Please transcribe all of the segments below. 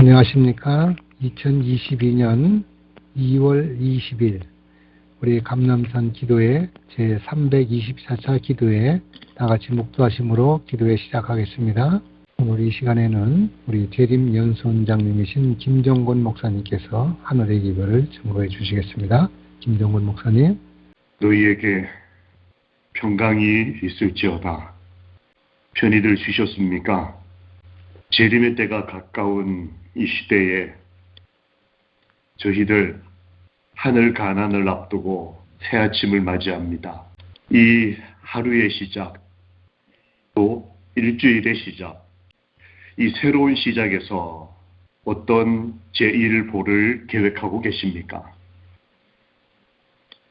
안녕하십니까. 2022년 2월 20일 우리 감람산 기도회 제324차 기도회 다같이 묵도하심으로 기도회 시작하겠습니다. 오늘 이 시간에는 우리 재림 연수원장님이신 김정곤 목사님께서 하늘의 기별을 증거해 주시겠습니다. 김정곤 목사님. 너희에게 평강이 있을지어다. 편히들 쉬셨습니까? 재림의 때가 가까운 이 시대에 저희들 하늘 가난을 앞두고 새 아침을 맞이합니다. 이 하루의 시작, 또 일주일의 시작, 이 새로운 시작에서 어떤 제1보를 계획하고 계십니까?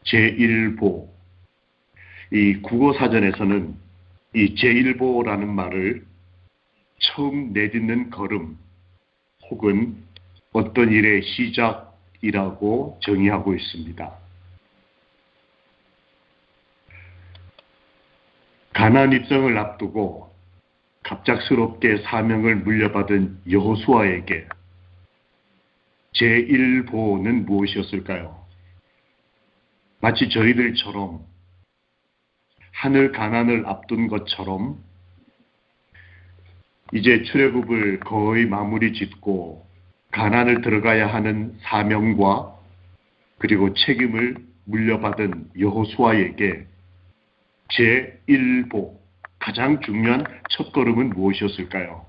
제1보, 이 국어사전에서는 이 제1보라는 말을 처음 내딛는 걸음 혹은 어떤 일의 시작이라고 정의하고 있습니다. 가나안 입성을 앞두고 갑작스럽게 사명을 물려받은 여호수아에게 제1보는 무엇이었을까요? 마치 저희들처럼 하늘 가난을 앞둔 것처럼 이제 출애굽을 거의 마무리 짓고 가나안을 들어가야 하는 사명과 그리고 책임을 물려받은 여호수아에게 제1보, 가장 중요한 첫걸음은 무엇이었을까요?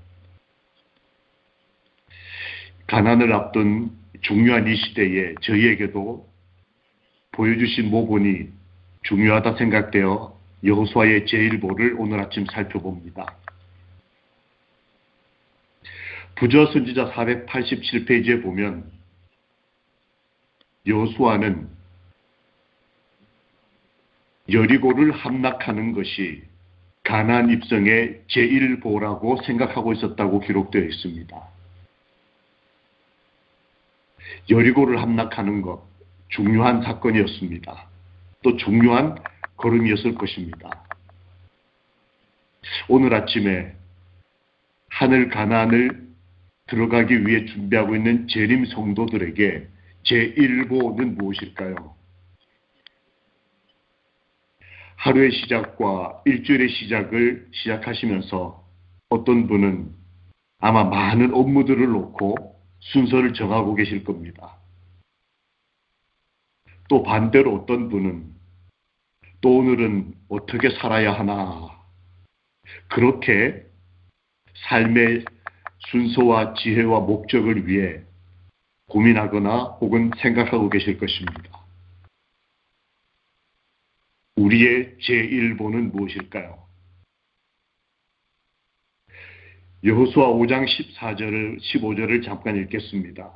가나안을 앞둔 중요한 이 시대에 저희에게도 보여주신 모본이 중요하다 생각되어 여호수아의 제1보를 오늘 아침 살펴봅니다. 부저 선지자 487페이지에 보면 여호수아는 여리고를 함락하는 것이 가나안 입성의 제1보라고 생각하고 있었다고 기록되어 있습니다. 여리고를 함락하는 것, 중요한 사건이었습니다. 또 중요한 걸음이었을 것입니다. 오늘 아침에 하늘 가나안을 들어가기 위해 준비하고 있는 재림 성도들에게 제1보는 무엇일까요? 하루의 시작과 일주일의 시작을 시작하시면서 어떤 분은 아마 많은 업무들을 놓고 순서를 정하고 계실 겁니다. 또 반대로 어떤 분은 또 오늘은 어떻게 살아야 하나, 그렇게 삶의 순서와 지혜와 목적을 위해 고민하거나 혹은 생각하고 계실 것입니다. 우리의 제1보는 무엇일까요? 여호수아 5장 15절을 잠깐 읽겠습니다.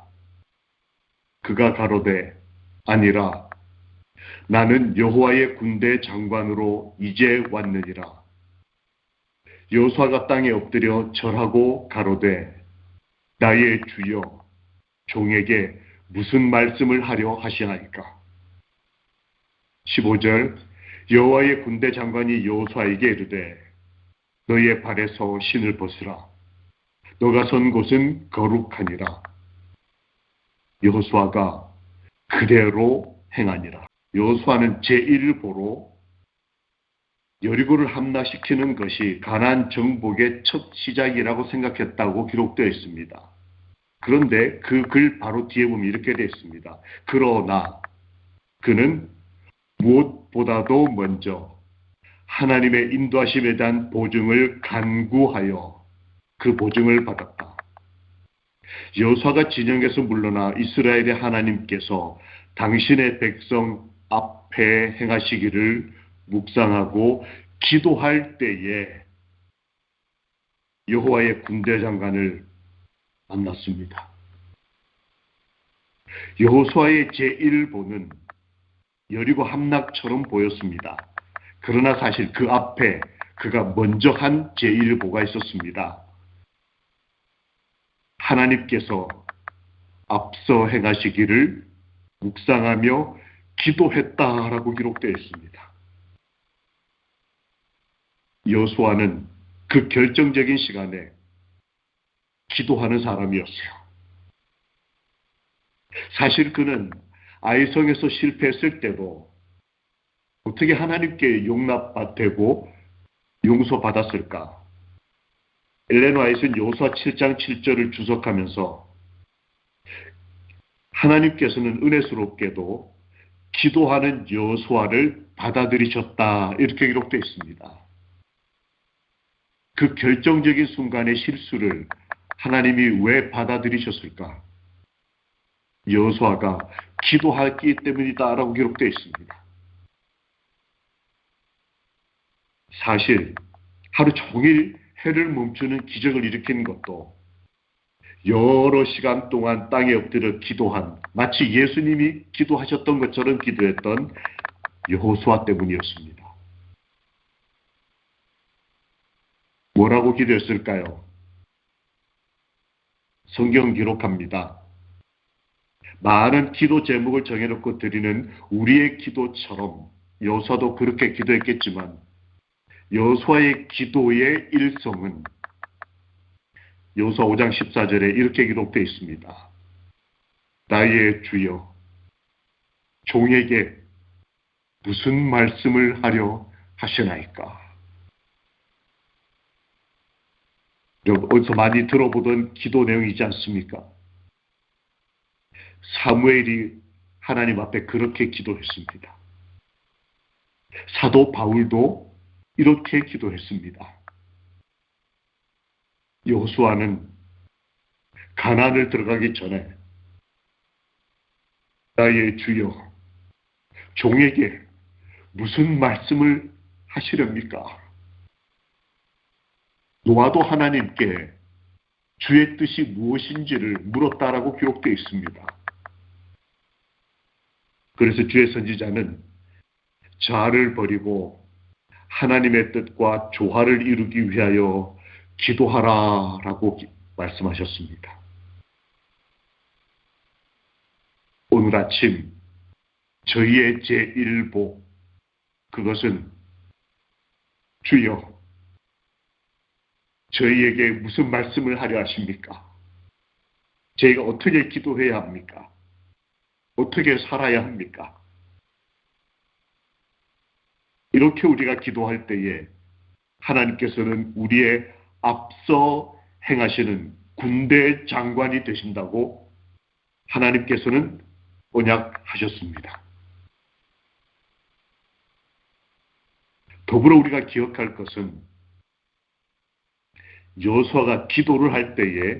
그가 가로되 아니라 나는 여호와의 군대 장관으로 이제 왔느니라. 여호수아가 땅에 엎드려 절하고 가로되 나의 주여 종에게 무슨 말씀을 하려 하시나이까. 15절 여호와의 군대 장관이 여호수아에게 이르되 너의 발에서 신을 벗으라. 너가 선 곳은 거룩하니라. 여호수아가 그대로 행하니라. 여호수아는 제1보로 여리고를 함락시키는 것이 가나안 정복의 첫 시작이라고 생각했다고 기록되어 있습니다. 그런데 그 글 바로 뒤에 보면 이렇게 되어 있습니다. 그러나 그는 무엇보다도 먼저 하나님의 인도하심에 대한 보증을 간구하여 그 보증을 받았다. 여호수아가 진영에서 물러나 이스라엘의 하나님께서 당신의 백성 앞에 행하시기를 묵상하고 기도할 때에 여호와의 군대 장관을 만났습니다. 여호수아의 제1보는 여리고 함락처럼 보였습니다. 그러나 사실 그 앞에 그가 먼저 한 제1보가 있었습니다. 하나님께서 앞서 행하시기를 묵상하며 기도했다라고 기록되어 있습니다. 여호수아는 그 결정적인 시간에 기도하는 사람이었어요. 사실 그는 아이성에서 실패했을 때도 어떻게 하나님께 용납되고 용서받았을까? 엘렌 화이트는 여호수아 7장 7절을 주석하면서 하나님께서는 은혜스럽게도 기도하는 여호수아를 받아들이셨다, 이렇게 기록되어 있습니다. 그 결정적인 순간의 실수를 하나님이 왜 받아들이셨을까? 여호수아가 기도하기 때문이다라고 기록되어 있습니다. 사실 하루 종일 해를 멈추는 기적을 일으킨 것도 여러 시간 동안 땅에 엎드려 기도한, 마치 예수님이 기도하셨던 것처럼 기도했던 여호수아 때문이었습니다. 뭐라고 기도했을까요? 성경 기록합니다. 많은 기도 제목을 정해놓고 드리는 우리의 기도처럼 여호수아도 그렇게 기도했겠지만 여호수아의 기도의 일성은 여호수아 5장 14절에 이렇게 기록되어 있습니다. 나의 주여, 종에게 무슨 말씀을 하려 하시나이까? 어디서 많이 들어보던 기도 내용이지 않습니까? 사무엘이 하나님 앞에 그렇게 기도했습니다. 사도 바울도 이렇게 기도했습니다. 여호수아는 가나안을 들어가기 전에 나의 주여, 종에게 무슨 말씀을 하시렵니까? 노아도 하나님께 주의 뜻이 무엇인지를 물었다라고 기록되어 있습니다. 그래서 주의 선지자는 자아를 버리고 하나님의 뜻과 조화를 이루기 위하여 기도하라라고 말씀하셨습니다. 오늘 아침 저희의 제1보, 그것은 주여, 저희에게 무슨 말씀을 하려 하십니까? 저희가 어떻게 기도해야 합니까? 어떻게 살아야 합니까? 이렇게 우리가 기도할 때에 하나님께서는 우리의 앞서 행하시는 군대 장관이 되신다고 하나님께서는 언약하셨습니다. 더불어 우리가 기억할 것은 여호수아가 기도를 할 때에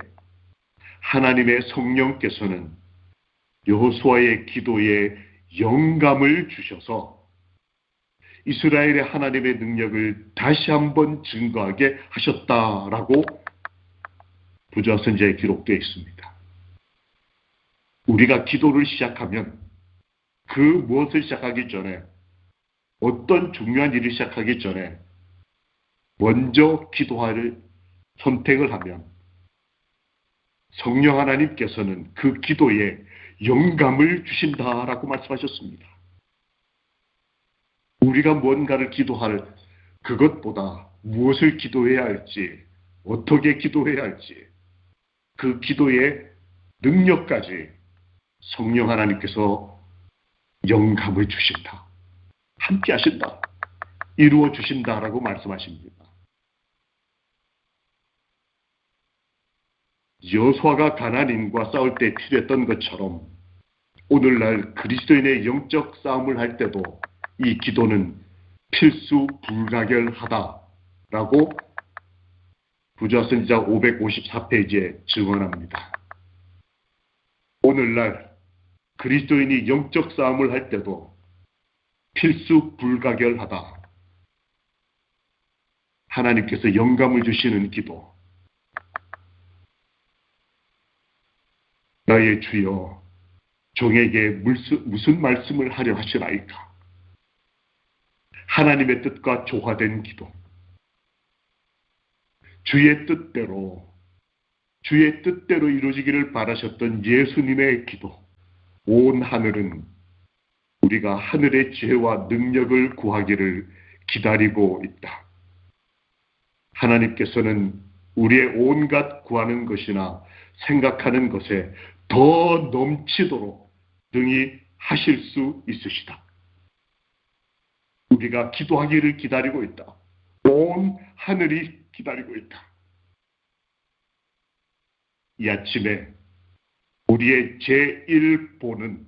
하나님의 성령께서는 여호수아의 기도에 영감을 주셔서 이스라엘의 하나님의 능력을 다시 한번 증거하게 하셨다라고 부조와 선지자에 기록되어 있습니다. 우리가 기도를 시작하면 그 무엇을 시작하기 전에, 어떤 중요한 일을 시작하기 전에 먼저 기도할 선택을 하면 성령 하나님께서는 그 기도에 영감을 주신다라고 말씀하셨습니다. 우리가 뭔가를 기도할 그것보다 무엇을 기도해야 할지, 어떻게 기도해야 할지, 그 기도의 능력까지 성령 하나님께서 영감을 주신다, 함께 하신다, 이루어 주신다라고 말씀하십니다. 여호수아가 가나안인과 싸울 때 필요했던 것처럼 오늘날 그리스도인의 영적 싸움을 할 때도 이 기도는 필수 불가결하다라고 부조와 선지자 554페이지에 증언합니다. 오늘날 그리스도인이 영적 싸움을 할 때도 필수 불가결하다. 하나님께서 영감을 주시는 기도. 나의 주여, 종에게 무슨 말씀을 하려 하시나이까? 하나님의 뜻과 조화된 기도. 주의 뜻대로 이루어지기를 바라셨던 예수님의 기도. 온 하늘은 우리가 하늘의 지혜와 능력을 구하기를 기다리고 있다. 하나님께서는 우리의 온갖 구하는 것이나 생각하는 것에 더 넘치도록 능히 하실 수 있으시다. 우리가 기도하기를 기다리고 있다. 온 하늘이 기다리고 있다. 이 아침에 우리의 제1보는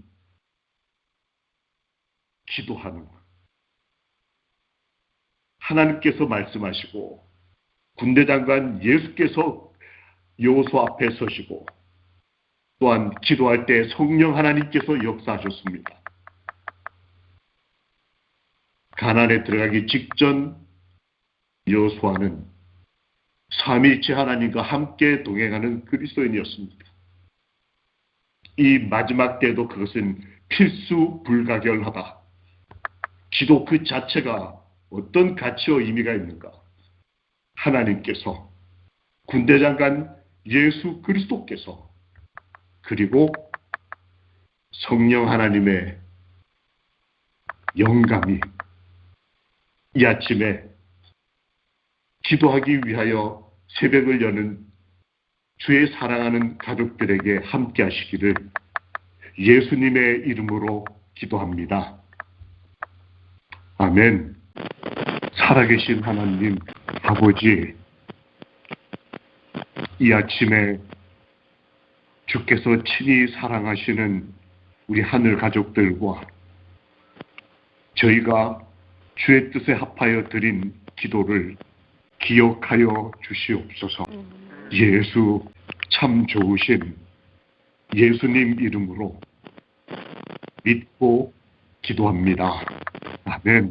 기도하는 것. 하나님께서 말씀하시고 군대장관 예수께서 여호수아 앞에 서시고 또한 기도할 때 성령 하나님께서 역사하셨습니다. 가나안에 들어가기 직전 여호수아는 삼위일체 하나님과 함께 동행하는 그리스도인이었습니다. 이 마지막 때도 그것은 필수 불가결하다. 기도 그 자체가 어떤 가치와 의미가 있는가? 하나님께서, 군대장관 예수 그리스도께서, 그리고 성령 하나님의 영감이 이 아침에 기도하기 위하여 새벽을 여는 주의 사랑하는 가족들에게 함께 하시기를 예수님의 이름으로 기도합니다. 아멘. 살아계신 하나님 아버지, 이 아침에 주께서 친히 사랑하시는 우리 하늘 가족들과 저희가 주의 뜻에 합하여 드린 기도를 기억하여 주시옵소서. 예수 참 좋으신 예수님 이름으로 믿고 기도합니다. 아멘.